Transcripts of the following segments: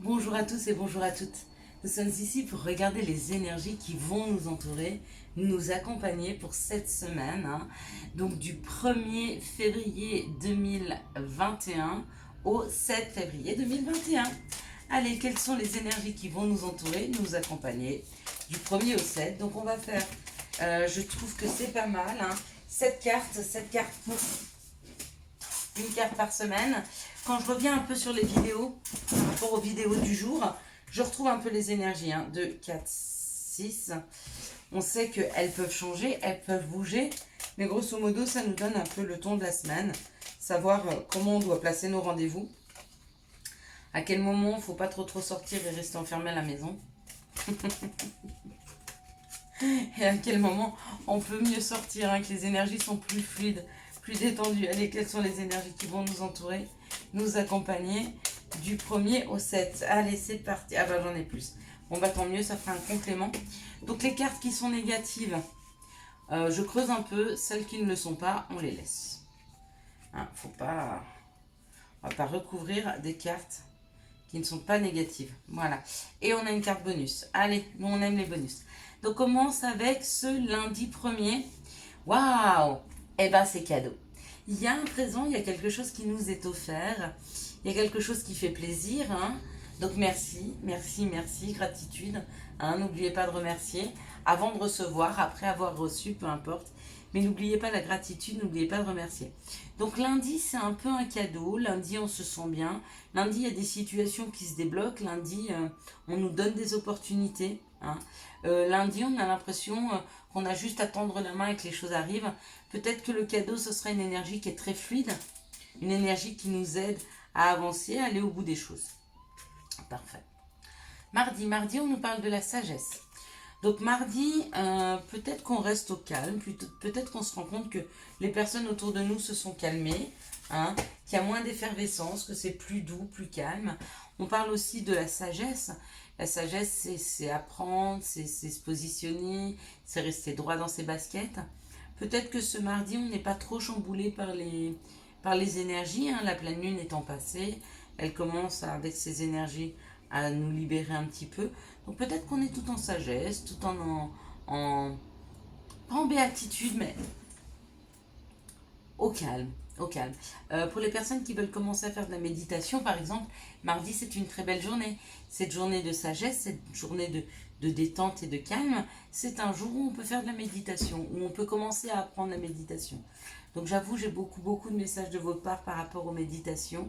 Bonjour à tous et bonjour à toutes. Nous sommes ici pour regarder les énergies qui vont nous entourer, nous accompagner pour cette semaine, donc du 1er février 2021 au 7 février 2021. Allez, quelles sont les énergies qui vont nous entourer, nous accompagner du 1er au 7? Donc on va faire, je trouve que c'est pas mal, 7 cartes pour une carte par semaine. Quand je reviens un peu sur les vidéos, par rapport aux vidéos du jour, je retrouve un peu les énergies. 2, 4, 6. On sait qu'elles peuvent changer, elles peuvent bouger. Mais grosso modo, ça nous donne un peu le ton de la semaine. Savoir comment on doit placer nos rendez-vous. À quel moment il ne faut pas trop sortir et rester enfermé à la maison. Et à quel moment on peut mieux sortir, que les énergies sont plus fluides, plus détendues. Allez, quelles sont les énergies qui vont nous entourer, nous accompagner du 1er au 7? Allez, c'est parti. Ah bah j'en ai plus. Bon bah tant mieux, ça fera un complément. Donc les cartes qui sont négatives, je creuse un peu. Celles qui ne le sont pas, on les laisse. On va pas recouvrir des cartes qui ne sont pas négatives. Voilà. Et on a une carte bonus. Allez, nous on aime les bonus. Donc on commence avec ce lundi 1er. Waouh! Eh ben c'est cadeau. Il y a un présent, il y a quelque chose qui nous est offert. Il y a quelque chose qui fait plaisir. Donc merci, gratitude. N'oubliez pas de remercier avant de recevoir, après avoir reçu, peu importe. Mais n'oubliez pas la gratitude, n'oubliez pas de remercier. Donc lundi, c'est un peu un cadeau. Lundi, on se sent bien. Lundi, il y a des situations qui se débloquent. Lundi, on nous donne des opportunités. Lundi, on a l'impression qu'on a juste à tendre la main et que les choses arrivent. Peut-être que le cadeau, ce sera une énergie qui est très fluide. Une énergie qui nous aide à avancer, à aller au bout des choses. Parfait. Mardi, on nous parle de la sagesse. Donc mardi, peut-être qu'on reste au calme, peut-être qu'on se rend compte que les personnes autour de nous se sont calmées, qu'il y a moins d'effervescence, que c'est plus doux, plus calme. On parle aussi de la sagesse. La sagesse, c'est apprendre, c'est se positionner, c'est rester droit dans ses baskets. Peut-être que ce mardi, on n'est pas trop chamboulé par les énergies. La pleine lune étant passée, elle commence avec ses énergies à nous libérer un petit peu. Donc peut-être qu'on est tout en sagesse, tout pas en béatitude, mais au calme. Au calme. Pour les personnes qui veulent commencer à faire de la méditation, par exemple, mardi c'est une très belle journée. Cette journée de sagesse, cette journée de détente et de calme, c'est un jour où on peut faire de la méditation, où on peut commencer à apprendre la méditation. Donc j'avoue, j'ai beaucoup de messages de votre part par rapport aux méditations.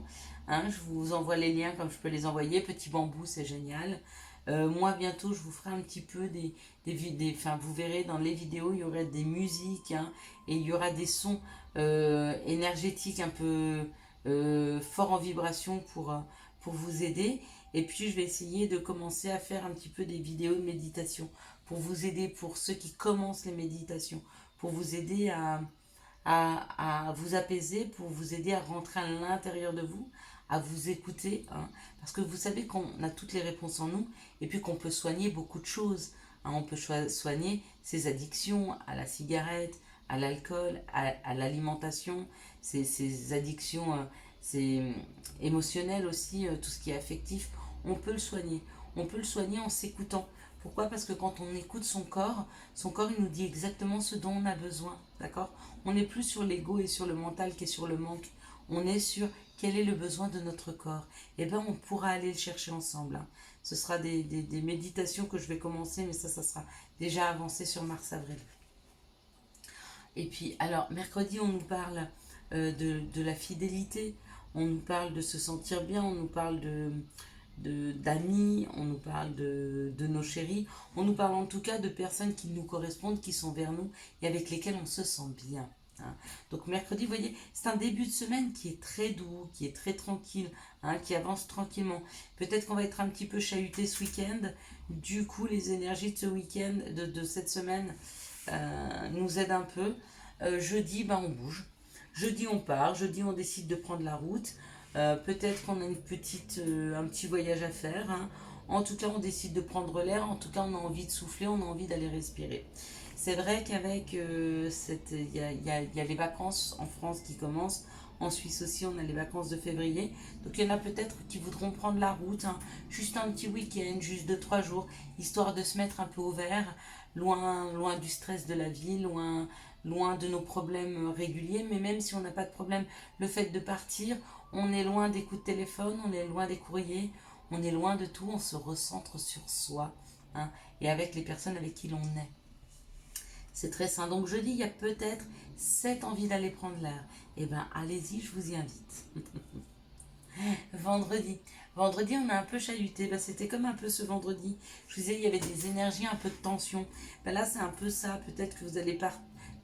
Je vous envoie les liens comme je peux les envoyer. Petit bambou, c'est génial. Moi, bientôt, je vous ferai un petit peu enfin, vous verrez dans les vidéos, il y aura des musiques, et il y aura des sons énergétiques un peu forts en vibration pour vous aider. Et puis, je vais essayer de commencer à faire un petit peu des vidéos de méditation pour vous aider, pour ceux qui commencent les méditations, pour vous aider à vous apaiser, pour vous aider à rentrer à l'intérieur de vous, à vous écouter, parce que vous savez qu'on a toutes les réponses en nous, et puis qu'on peut soigner beaucoup de choses. On peut soigner ses addictions à la cigarette, à l'alcool, à l'alimentation, ses addictions émotionnelles aussi, tout ce qui est affectif. On peut le soigner. On peut le soigner en s'écoutant. Pourquoi? Parce que quand on écoute son corps il nous dit exactement ce dont on a besoin. D'accord? On n'est plus sur l'ego et sur le mental qui est sur le manque. On est sur quel est le besoin de notre corps. Et bien, on pourra aller le chercher ensemble. Ce sera des méditations que je vais commencer, mais ça sera déjà avancé sur mars-avril. Et puis, alors, mercredi, on nous parle de la fidélité, on nous parle de se sentir bien, on nous parle d'amis, on nous parle de nos chéris, on nous parle en tout cas de personnes qui nous correspondent, qui sont vers nous et avec lesquelles on se sent bien. Donc mercredi, vous voyez, c'est un début de semaine qui est très doux, qui est très tranquille, qui avance tranquillement. Peut-être qu'on va être un petit peu chahuté ce week-end. Du coup, les énergies de ce week-end, de cette semaine, nous aident un peu. Jeudi, on bouge. Jeudi, on part. Jeudi, on décide de prendre la route. Peut-être qu'on a un petit voyage à faire. En tout cas, on décide de prendre l'air. En tout cas, on a envie de souffler, on a envie d'aller respirer. C'est vrai qu'avec il y a les vacances en France qui commencent. En Suisse aussi, on a les vacances de février. Donc il y en a peut-être qui voudront prendre la route, hein, juste un petit week-end, juste 2-3 jours, histoire de se mettre un peu au vert, loin du stress de la vie, loin de nos problèmes réguliers. Mais même si on n'a pas de problème, le fait de partir, on est loin des coups de téléphone, on est loin des courriers, on est loin de tout, on se recentre sur soi, hein, et avec les personnes avec qui l'on est. C'est très sain. Donc jeudi, il y a peut-être cette envie d'aller prendre l'air. Eh bien, allez-y, je vous y invite. Vendredi. Vendredi, on a un peu chahuté. Ben, c'était comme un peu ce vendredi. Je vous disais, il y avait des énergies, un peu de tension. Ben, là, c'est un peu ça. Peut-être que vous allez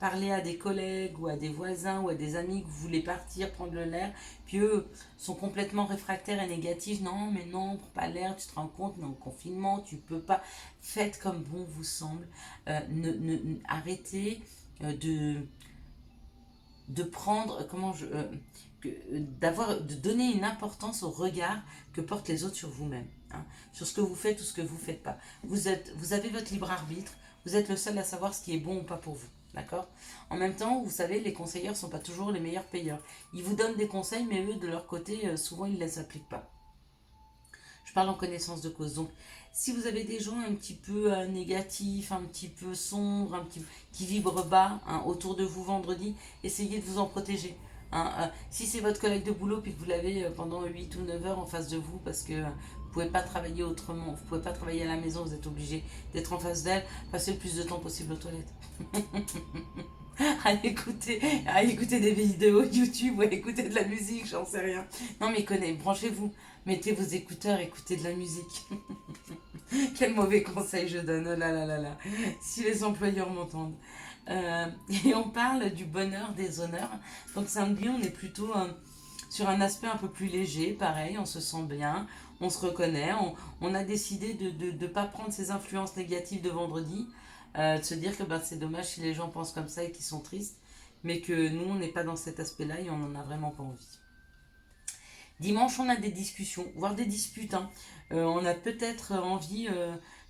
parler à des collègues ou à des voisins ou à des amis que vous voulez partir, prendre l'air. Puis eux sont complètement réfractaires et négatifs. Non, mais non, prends pas l'air, tu te rends compte, mais en confinement, tu peux pas. Faites comme bon vous semble. Arrêtez de prendre, de donner une importance au regard que portent les autres sur vous-même, hein, sur ce que vous faites ou ce que vous ne faites pas. Vous avez votre libre arbitre, vous êtes le seul à savoir ce qui est bon ou pas pour vous. D'accord? En même temps, vous savez, les conseilleurs ne sont pas toujours les meilleurs payeurs. Ils vous donnent des conseils, mais eux, de leur côté, souvent, ils ne les appliquent pas. Je parle en connaissance de cause. Donc, si vous avez des gens un petit peu négatifs, un petit peu sombres, qui vibrent bas, hein, autour de vous vendredi, essayez de vous en protéger. Hein. Si c'est votre collègue de boulot puis que vous l'avez pendant 8 ou 9 heures en face de vous parce que vous ne pouvez pas travailler autrement, vous ne pouvez pas travailler à la maison, vous êtes obligé d'être en face d'elle, passez le plus de temps possible aux toilettes. à écouter des vidéos YouTube ou à écouter de la musique, j'en sais rien. Non mais branchez-vous, mettez vos écouteurs, écoutez de la musique. Quel mauvais conseil je donne, oh là là là là, si les employeurs m'entendent. Et on parle du bonheur des honneurs. Donc samedi, on est plutôt sur un aspect un peu plus léger, pareil, on se sent bien, on se reconnaît, on a décidé de ne pas prendre ces influences négatives de vendredi, de se dire que c'est dommage si les gens pensent comme ça et qu'ils sont tristes, mais que nous, on n'est pas dans cet aspect-là et on n'en a vraiment pas envie. Dimanche, on a des discussions, voire des disputes. Hein. On a peut-être envie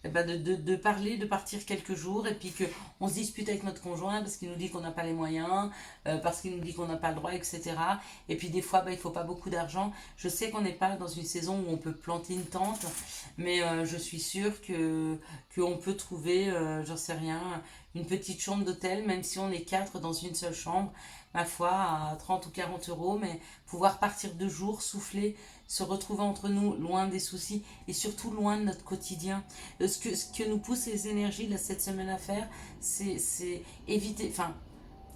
de parler, de partir quelques jours, et puis qu'on se dispute avec notre conjoint parce qu'il nous dit qu'on n'a pas les moyens, parce qu'il nous dit qu'on n'a pas le droit, etc. Et puis des fois, il ne faut pas beaucoup d'argent. Je sais qu'on n'est pas dans une saison où on peut planter une tente, mais je suis sûre qu'on peut trouver, j'en sais rien, une petite chambre d'hôtel, même si on est 4 dans une seule chambre, ma foi, à 30 ou 40 euros, mais pouvoir partir 2 jours, souffler, se retrouver entre nous, loin des soucis et surtout loin de notre quotidien. Ce que nous poussent les énergies là, cette semaine à faire, c'est éviter, enfin,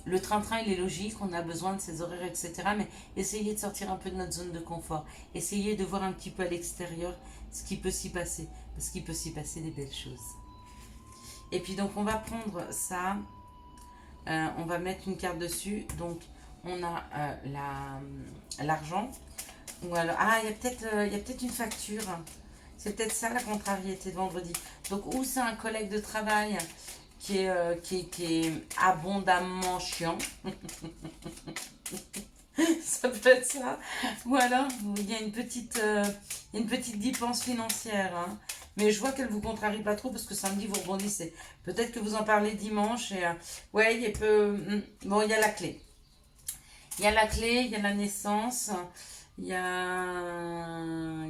le train-train il est logique, on a besoin de ses horaires, etc. Mais essayer de sortir un peu de notre zone de confort, essayer de voir un petit peu à l'extérieur ce qui peut s'y passer, parce qu'il peut s'y passer des belles choses. Et puis donc on va prendre ça, on va mettre une carte dessus, donc on a l'argent, ou alors, il y a peut-être une facture, c'est peut-être ça la contrariété de vendredi. Donc ou c'est un collègue de travail qui est abondamment chiant, ça peut être ça, ou alors il y a une petite dépense financière, hein. Mais je vois qu'elle vous contrarie pas trop parce que samedi vous rebondissez. Peut-être que vous en parlez dimanche et ouais, bon, il y a la clé. Il y a la clé, il y a la naissance, il y a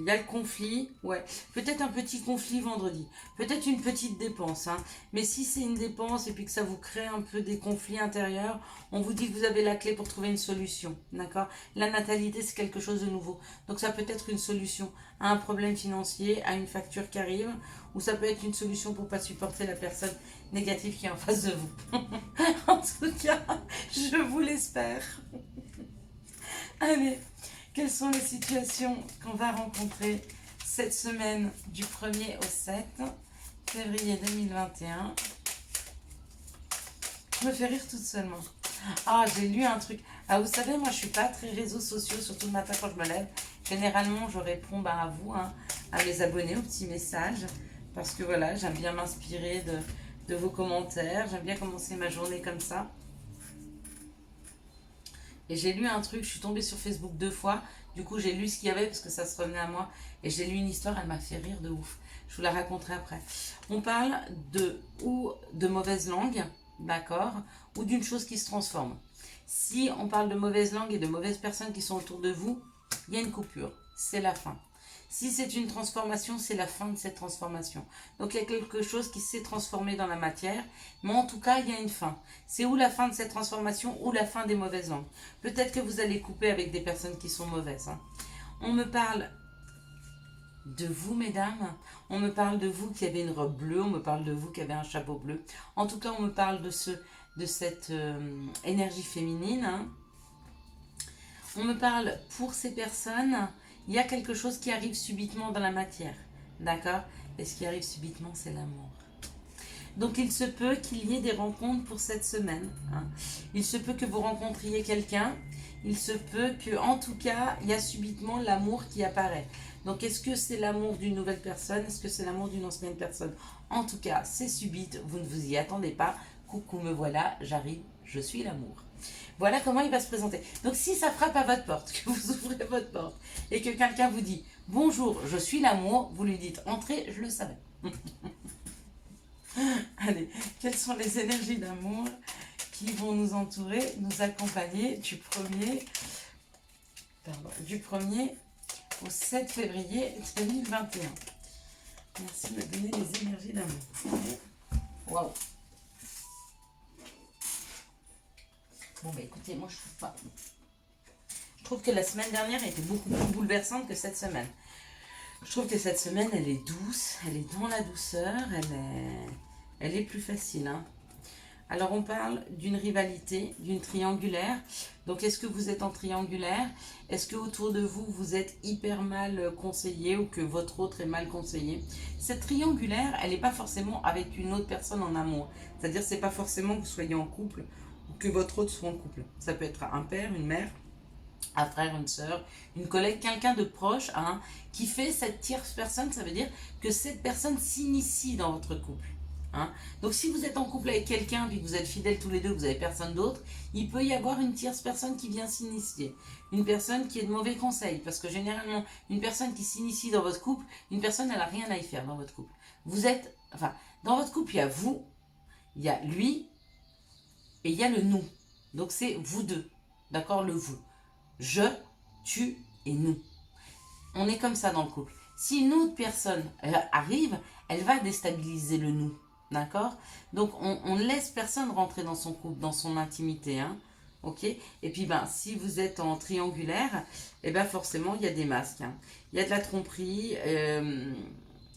le conflit, ouais. Peut-être un petit conflit vendredi, peut-être une petite dépense, hein. Mais si c'est une dépense et puis que ça vous crée un peu des conflits intérieurs, on vous dit que vous avez la clé pour trouver une solution, d'accord? La natalité, c'est quelque chose de nouveau. Donc ça peut être une solution à un problème financier, à une facture qui arrive, ou ça peut être une solution pour ne pas supporter la personne négative qui est en face de vous. En tout cas, je vous l'espère. Allez, quelles sont les situations qu'on va rencontrer cette semaine du 1er au 7 février 2021? Je me fais rire toute seule, moi. Ah, j'ai lu un truc. Ah, vous savez, moi, je suis pas très réseaux sociaux, surtout le matin quand je me lève. Généralement, je réponds à vous, hein, à mes abonnés, aux petits messages. Parce que voilà, j'aime bien m'inspirer de vos commentaires. J'aime bien commencer ma journée comme ça. Et j'ai lu un truc, je suis tombée sur Facebook 2 fois. Du coup, j'ai lu ce qu'il y avait parce que ça se revenait à moi. Et j'ai lu une histoire, elle m'a fait rire de ouf. Je vous la raconterai après. On parle de mauvaise langue, d'accord, ou d'une chose qui se transforme. Si on parle de mauvaise langue et de mauvaises personnes qui sont autour de vous, il y a une coupure, c'est la fin. Si c'est une transformation, c'est la fin de cette transformation. Donc il y a quelque chose qui s'est transformé dans la matière, mais en tout cas, il y a une fin. C'est ou la fin de cette transformation ou la fin des mauvaises langues. Peut-être que vous allez couper avec des personnes qui sont mauvaises. Hein. On me parle de vous, mesdames. On me parle de vous qui avez une robe bleue, on me parle de vous qui avez un chapeau bleu. En tout cas, on me parle de cette énergie féminine. Hein. On me parle pour ces personnes, il y a quelque chose qui arrive subitement dans la matière. D'accord? Et ce qui arrive subitement, c'est l'amour. Donc il se peut qu'il y ait des rencontres pour cette semaine. Hein. Il se peut que vous rencontriez quelqu'un. Il se peut que, en tout cas, il y a subitement l'amour qui apparaît. Donc est-ce que c'est l'amour d'une nouvelle personne? Est-ce que c'est l'amour d'une ancienne personne? En tout cas, c'est subite, vous ne vous y attendez pas. Coucou, me voilà, j'arrive, je suis l'amour. Voilà comment il va se présenter. Donc si ça frappe à votre porte, que vous ouvrez votre porte et que quelqu'un vous dit « Bonjour, je suis l'amour », vous lui dites « Entrez, je le savais ». Allez, quelles sont les énergies d'amour qui vont nous entourer, nous accompagner du 1er au 7 février 2021. Merci de me donner les énergies d'amour. Waouh. Bon, bah écoutez, moi je trouve pas. Je trouve que la semaine dernière était beaucoup plus bouleversante que cette semaine. Je trouve que cette semaine, elle est douce, elle est dans la douceur, elle est plus facile. Hein. Alors, on parle d'une rivalité, d'une triangulaire. Donc, est-ce que vous êtes en triangulaire? Est-ce que autour de vous, vous êtes hyper mal conseillé ou que votre autre est mal conseillé? Cette triangulaire, elle n'est pas forcément avec une autre personne en amour. C'est-à-dire, c'est pas forcément que vous soyez en couple ou que votre autre soit en couple. Ça peut être un père, une mère, un frère, une soeur, une collègue, quelqu'un de proche, hein, qui fait cette tierce personne. Ça veut dire que cette personne s'initie dans votre couple. Hein. Donc si vous êtes en couple avec quelqu'un, puis que vous êtes fidèles tous les deux, vous n'avez personne d'autre, il peut y avoir une tierce personne qui vient s'initier. Une personne qui est de mauvais conseils. Parce que généralement, une personne qui s'initie dans votre couple, une personne, elle n'a rien à y faire dans votre couple. Vous êtes, enfin, dans votre couple, il y a vous, il y a lui, et il y a le nous. Donc c'est vous deux. D'accord, le vous. Je, tu et nous. On est comme ça dans le couple. Si une autre personne arrive, elle va déstabiliser le nous. D'accord? Donc, on ne laisse personne rentrer dans son couple, dans son intimité. Hein? Ok? Et puis, ben, si vous êtes en triangulaire, eh ben, forcément, il y a des masques. Hein. Il y a de la tromperie,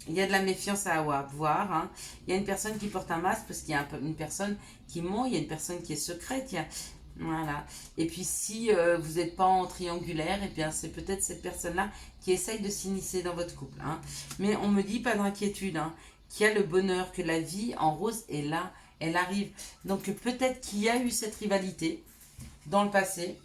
il y a de la méfiance à avoir. Hein. Il y a une personne qui porte un masque parce qu'il y a une personne qui ment, il y a une personne qui est secrète. Voilà. Et puis si vous n'êtes pas en triangulaire, et bien c'est peut-être cette personne-là qui essaye de s'initier dans votre couple. Hein. Mais on me dit pas d'inquiétude, hein, qu'il y a le bonheur, que la vie en rose est là, elle arrive. Donc peut-être qu'il y a eu cette rivalité dans le passé.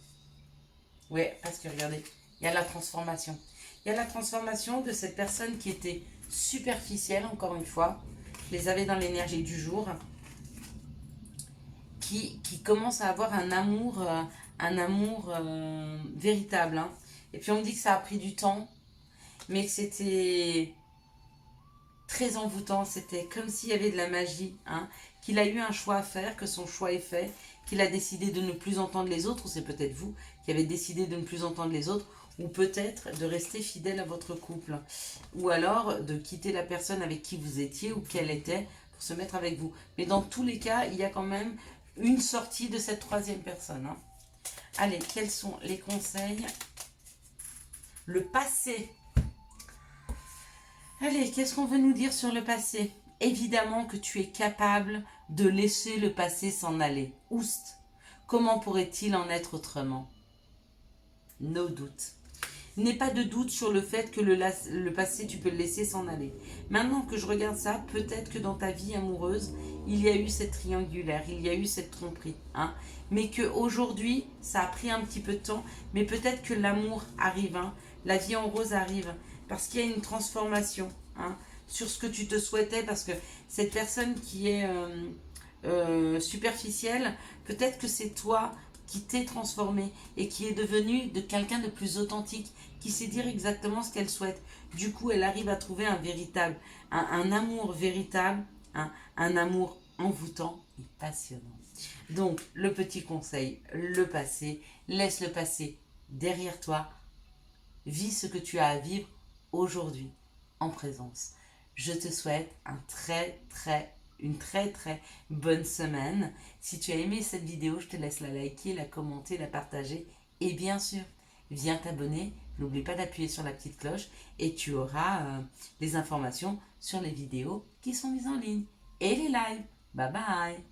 Ouais, parce que regardez, il y a la transformation. Il y a la transformation de cette personne qui était superficielle, encore une fois. Je les avais dans l'énergie du jour. Qui commence à avoir un amour véritable. Hein. Et puis on me dit que ça a pris du temps, mais que c'était très envoûtant. C'était comme s'il y avait de la magie. Hein. Qu'il a eu un choix à faire, que son choix est fait, qu'il a décidé de ne plus entendre les autres, ou c'est peut-être vous qui avez décidé de ne plus entendre les autres, ou peut-être de rester fidèle à votre couple, ou alors de quitter la personne avec qui vous étiez ou qu'elle était pour se mettre avec vous. Mais dans tous les cas, il y a quand même une sortie de cette troisième personne. Hein. Allez, quels sont les conseils? Le passé. Allez, qu'est-ce qu'on veut nous dire sur le passé? Évidemment que tu es capable de laisser le passé s'en aller. Oust. Comment pourrait-il en être autrement? No doute. N'aie pas de doute sur le fait que le passé, tu peux le laisser s'en aller. Maintenant que je regarde ça, peut-être que dans ta vie amoureuse, il y a eu cette triangulaire, il y a eu cette tromperie. Hein, mais qu'aujourd'hui, ça a pris un petit peu de temps, mais peut-être que l'amour arrive, hein, la vie en rose arrive, parce qu'il y a une transformation hein, sur ce que tu te souhaitais, parce que cette personne qui est superficielle, peut-être que c'est toi qui t'est transformé et qui est devenu de quelqu'un de plus authentique, qui sait dire exactement ce qu'elle souhaite. Du coup, elle arrive à trouver un véritable, un amour véritable, un amour envoûtant et passionnant. Donc, le petit conseil, le passé, laisse le passé derrière toi, vis ce que tu as à vivre aujourd'hui, en présence. Je te souhaite une très bonne semaine. Si tu as aimé cette vidéo, je te laisse la liker, la commenter, la partager. Et bien sûr, viens t'abonner. N'oublie pas d'appuyer sur la petite cloche et tu auras les informations sur les vidéos qui sont mises en ligne et les lives. Bye bye!